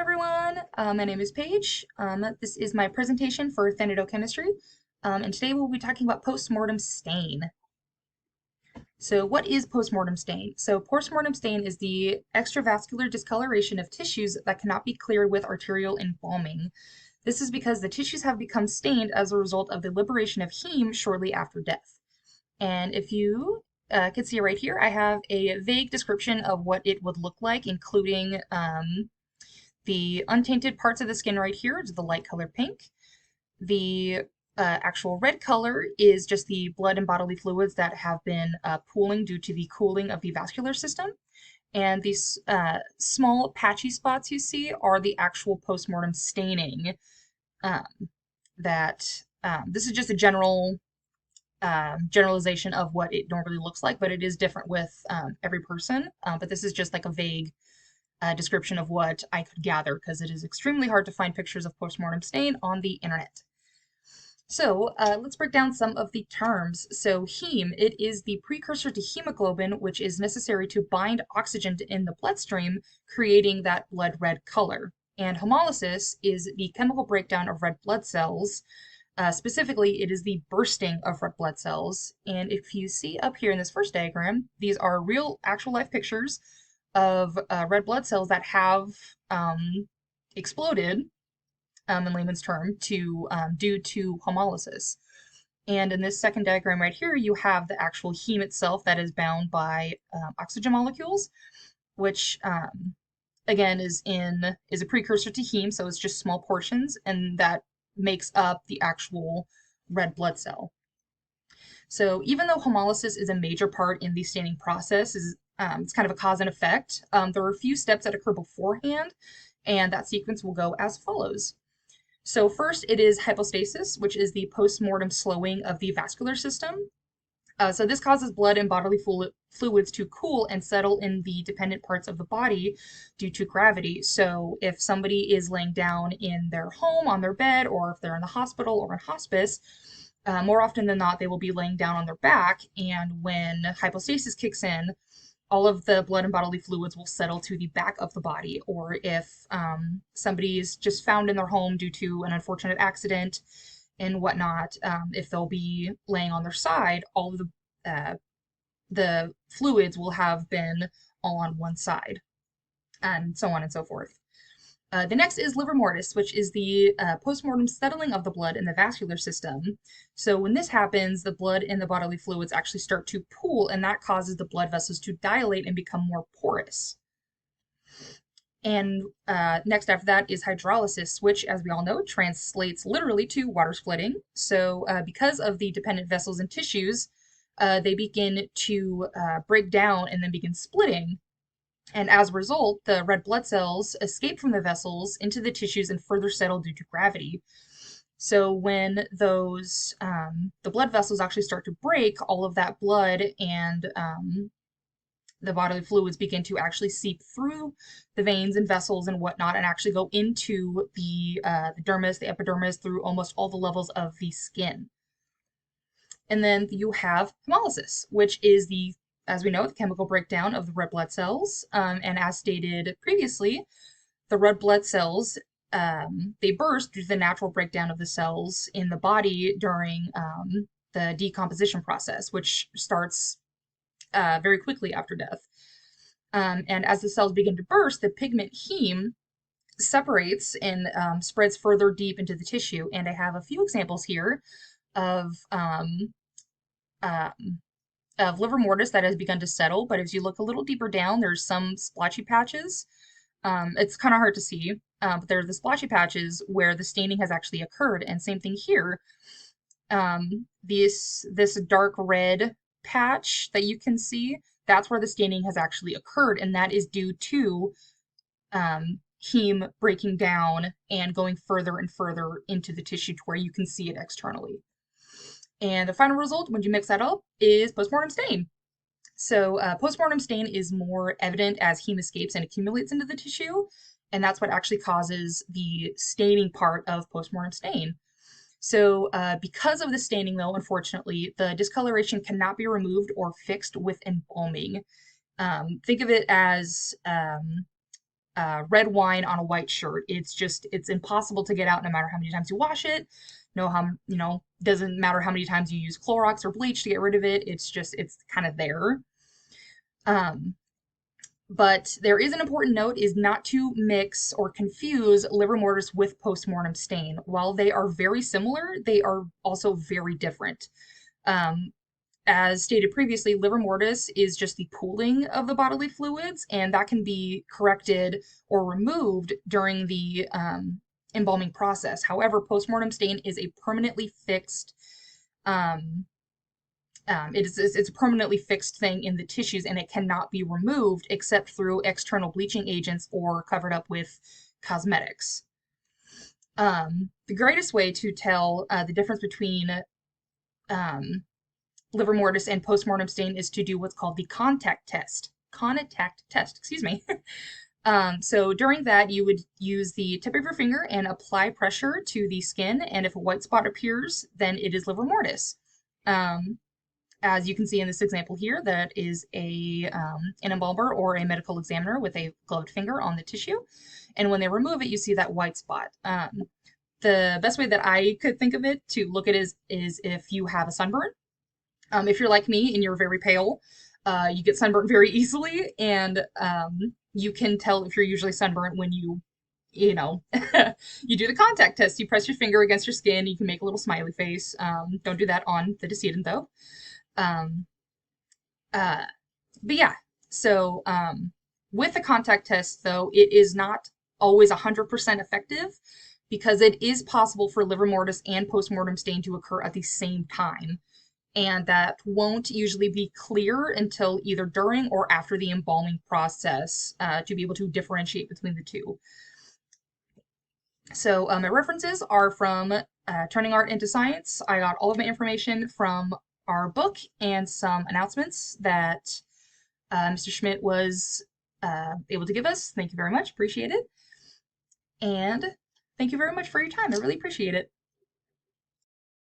everyone, my name is Paige. This is my presentation for thanadochemistry, and today we'll be talking about postmortem stain. So what is postmortem stain? So postmortem stain is the extravascular discoloration of tissues that cannot be cleared with arterial embalming. This is because the tissues have become stained as a result of the liberation of heme shortly after death. And if you can see right here, I have a vague description of what it would look like, including the untainted parts of the skin right here is the light color pink. The actual red color is just the blood and bodily fluids that have been pooling due to the cooling of the vascular system. And these small patchy spots you see are the actual postmortem staining. This is just a generalization of what it normally looks like, but it is different with every person. But this is just like a vague description of what I could gather, because it is extremely hard to find pictures of postmortem stain on the internet. So let's break down some of the terms. So heme, it is the precursor to hemoglobin, which is necessary to bind oxygen in the bloodstream, creating that blood red color. And hemolysis is the chemical breakdown of red blood cells. Specifically, it is the bursting of red blood cells. And if you see up here in this first diagram, these are real, actual life pictures of red blood cells that have exploded, in layman's term, due to hemolysis. And in this second diagram right here, you have the actual heme itself that is bound by oxygen molecules, which again is a precursor to heme, so it's just small portions, and that makes up the actual red blood cell. So even though hemolysis is a major part in the staining process, it's kind of a cause and effect, there are a few steps that occur beforehand, and that sequence will go as follows. So first, it is hypostasis, which is the postmortem slowing of the vascular system. So this causes blood and bodily fluids to cool and settle in the dependent parts of the body due to gravity. So if somebody is laying down in their home, on their bed, or if they're in the hospital or in hospice, more often than not, they will be laying down on their back, and when hypostasis kicks in, all of the blood and bodily fluids will settle to the back of the body. Or if somebody is just found in their home due to an unfortunate accident and whatnot, if they'll be laying on their side, all of the fluids will have been all on one side, and so on and so forth. The next is livor mortis, which is the postmortem settling of the blood in the vascular system. So when this happens, the blood and the bodily fluids actually start to pool, and that causes the blood vessels to dilate and become more porous. And next after that is hydrolysis, which, as we all know, translates literally to water splitting. So because of the dependent vessels and tissues, they begin to break down and then begin splitting. And as a result, the red blood cells escape from the vessels into the tissues and further settle due to gravity. So when those the blood vessels actually start to break, all of that blood and the bodily fluids begin to actually seep through the veins and vessels and whatnot, and actually go into the dermis, the epidermis, through almost all the levels of the skin. And then you have hemolysis, which is as we know, the chemical breakdown of the red blood cells. And as stated previously, the red blood cells, they burst due to the natural breakdown of the cells in the body during the decomposition process, which starts very quickly after death. And as the cells begin to burst, the pigment heme separates and spreads further deep into the tissue. And I have a few examples here of livor mortis that has begun to settle, but as you look a little deeper down, there's some splotchy patches. It's kind of hard to see, but there are the splotchy patches where the staining has actually occurred, and same thing here. This dark red patch that you can see, that's where the staining has actually occurred, and that is due to heme breaking down and going further and further into the tissue to where you can see it externally. And the final result, when you mix that up, is postmortem stain. So postmortem stain is more evident as heme escapes and accumulates into the tissue, and that's what actually causes the staining part of postmortem stain. So because of the staining, though, unfortunately, the discoloration cannot be removed or fixed with embalming. Think of it as red wine on a white shirt. It's impossible to get out no matter how many times you wash it. No, doesn't matter how many times you use Clorox or bleach to get rid of it. It's kind of there. Um, but there is an important note is not to mix or confuse livor mortis with postmortem stain. While they are very similar, they are also very different. Um, as stated previously, livor mortis is just the pooling of the bodily fluids, and that can be corrected or removed during the embalming process. However, postmortem stain is a permanently fixed um, it's a permanently fixed thing in the tissues, and it cannot be removed except through external bleaching agents or covered up with cosmetics. The greatest way to tell the difference between um, livor mortis and postmortem stain is to do what's called the contact test. Contact test, excuse me. So during that, you would use the tip of your finger and apply pressure to the skin, and if a white spot appears, then it is livor mortis. As you can see in this example here, that is an embalmer or a medical examiner with a gloved finger on the tissue. And when they remove it, you see that white spot. The best way that I could think of it to look at is if you have a sunburn. If you're like me and you're very pale, you get sunburnt very easily, and you can tell if you're usually sunburnt when you know, you do the contact test. You press your finger against your skin. You can make a little smiley face. Don't do that on the decedent, though. Um, uh, but yeah, so with the contact test, though, it is not always 100% effective because it is possible for livor mortis and postmortem stain to occur at the same time. And that won't usually be clear until either during or after the embalming process to be able to differentiate between the two. So my references are from Turning Art into Science. I got all of my information from our book and some announcements that Mr. Schmidt was able to give us. Thank you very much. Appreciate it. And thank you very much for your time. I really appreciate it.